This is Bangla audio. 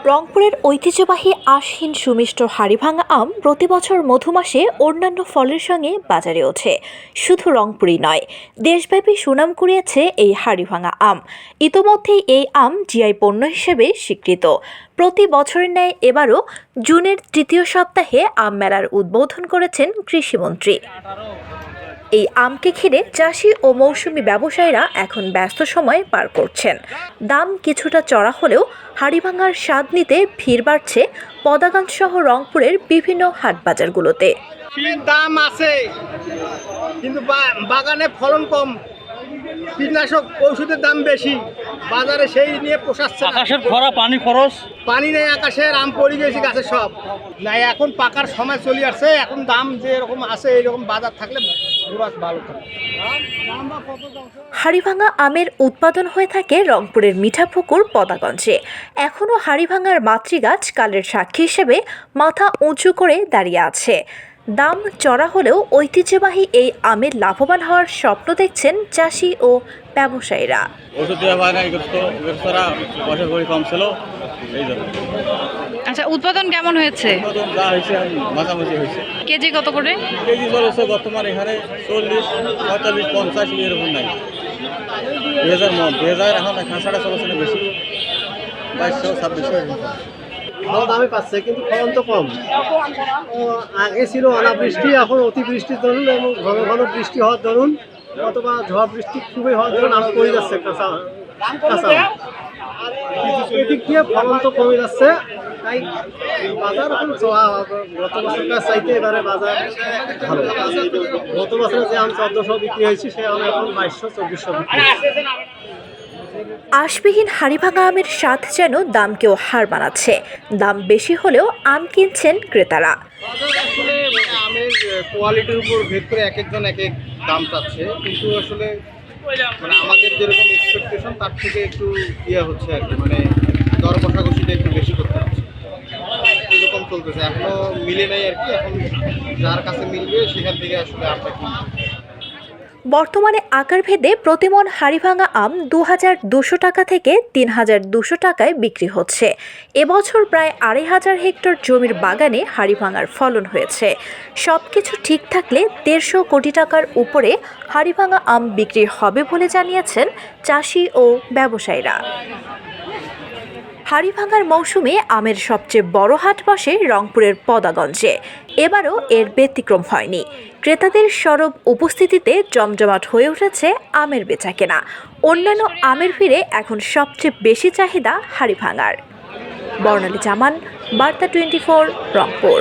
রংপুরের ঐতিহ্যবাহী আঁশহীন সুমিষ্ট হাড়িভাঙা আম প্রতি বছর মধু মাসে অন্যান্য ফলের সঙ্গে বাজারে ওঠে। শুধু রংপুরই নয়, দেশব্যাপী সুনাম কুড়িয়েছে এই হাড়িভাঙা আম। ইতোমধ্যেই এই আম জিআই পণ্য হিসেবে স্বীকৃত। প্রতি বছরের ন্যায় এবারও জুনের তৃতীয় সপ্তাহে আম মেলার উদ্বোধন করেছেন কৃষিমন্ত্রী। এই আমকে ঘিরে চাষি ও মৌসুমি ব্যবসায়ীরা এখন ব্যস্ত সময় পার করছেন। দাম কিছুটা চড়া হলেও হাড়িভাঙার স্বাদ নিতে ভিড় বাড়ছে পদাগঞ্জ সহ রংপুরের বিভিন্ন হাটবাজারগুলোতে। দাম আছে কিন্তু বাগানে ফলন কম, কীটনাশক ঔষধের দাম বেশি, বাজারে সেই নিয়ে পোষাচ্ছে। আকাশের খরা, পানি খরচ, পানি নেই আকাশের, আম পড়ে গেছে গাছের সব না। এখন পাকার সময় চলে আসছে, এখন দাম যে এরকম আছে এইরকম বাজার থাকলে ভালো থাকে। হাড়িভাঙা আমের উৎপাদন হয়ে থাকে রংপুরের মিঠাপুকুর পদাগঞ্জে। এখনও হাড়িভাঙার মাতৃগাছ কালের সাক্ষী হিসেবে মাথা উঁচু করে দাঁড়িয়ে আছে। দাম চড়া হলেও ঐতিহ্যবাহী এই আমের লাভবান হওয়ার স্বপ্ন দেখছেন চাষি ও ব্যবসায়ীরা। আচ্ছা, উৎপাদন কেমন হয়েছে? কেজি কত করে? কেজি চলেছে বর্তমান এখানে 40, 45, 50 এরকম নাই। 2000 মন, 2000 এখন খাঁচাটা চলেছে বেশি, 2200, 2600 ভালো দামে পাচ্ছে, কিন্তু ফলন তো কম। আগে ছিল অনাবৃষ্টি, এখন অতিবৃষ্টির দরুন এবং ঘন ঘন বৃষ্টি হওয়ার দরুন অথবা ঝড় বৃষ্টি খুবই হওয়ার দরুন আম পড়ে যাচ্ছে কাঁচা। এদিক দিয়ে ফলন তো কমে যাচ্ছে, তাই বাজার এখন গত বছরকার চাইতে এবারে বাজার ভালো। গত বছরে যে আম 1400 বিক্রি হয়েছে, সে আম এখন 2200, 2400 বিক্রি হয়েছে। আঁশবিহীন হাড়িভাঙা আমের স্বাদ যেন দামকেও হার মানাচ্ছে। দাম বেশি হলেও আম কিনছেন ক্রেতারা। আসলে আমের কোয়ালিটির উপর ভেদ করে এক একজন এক এক দাম চাচ্ছে, কিন্তু আসলে মানে আমাদের যেরকম এক্সপেকটেশন তার থেকে একটু হচ্ছে আর কি, মানে দর কষাকষিটা একটু বেশি করতে হচ্ছে, এরকম চলতেছে। এখনো মিলে নাই আর কি, এখন যার কাছে মিলবে সেখান থেকে আসলে আমরা কিনবো। বর্তমানে আকার ভেদে প্রতিমন হাড়িভাঙা আম 2200 টাকা থেকে 3200 টাকায় বিক্রি হচ্ছে। এবছর প্রায় 2500 হেক্টর জমির বাগানে হাড়িভাঙার ফলন হয়েছে। সবকিছু ঠিক থাকলে 150 কোটি টাকার উপরে হাড়িভাঙা আম বিক্রি হবে বলে জানিয়েছেন চাষি ও ব্যবসায়ীরা। হাড়িভাঙার মৌসুমে আমের সবচেয়ে বড় হাট বসে রংপুরের পদাগঞ্জে। এবারও এর ব্যতিক্রম হয়নি। ক্রেতাদের সরব উপস্থিতিতে জমজমাট হয়ে উঠেছে আমের বেচাকেনা। অন্যান্য আমের ভিড়ে এখন সবচেয়ে বেশি চাহিদা হাড়িভাঙার। বর্ণালী জামান, বার্তা 24, রংপুর।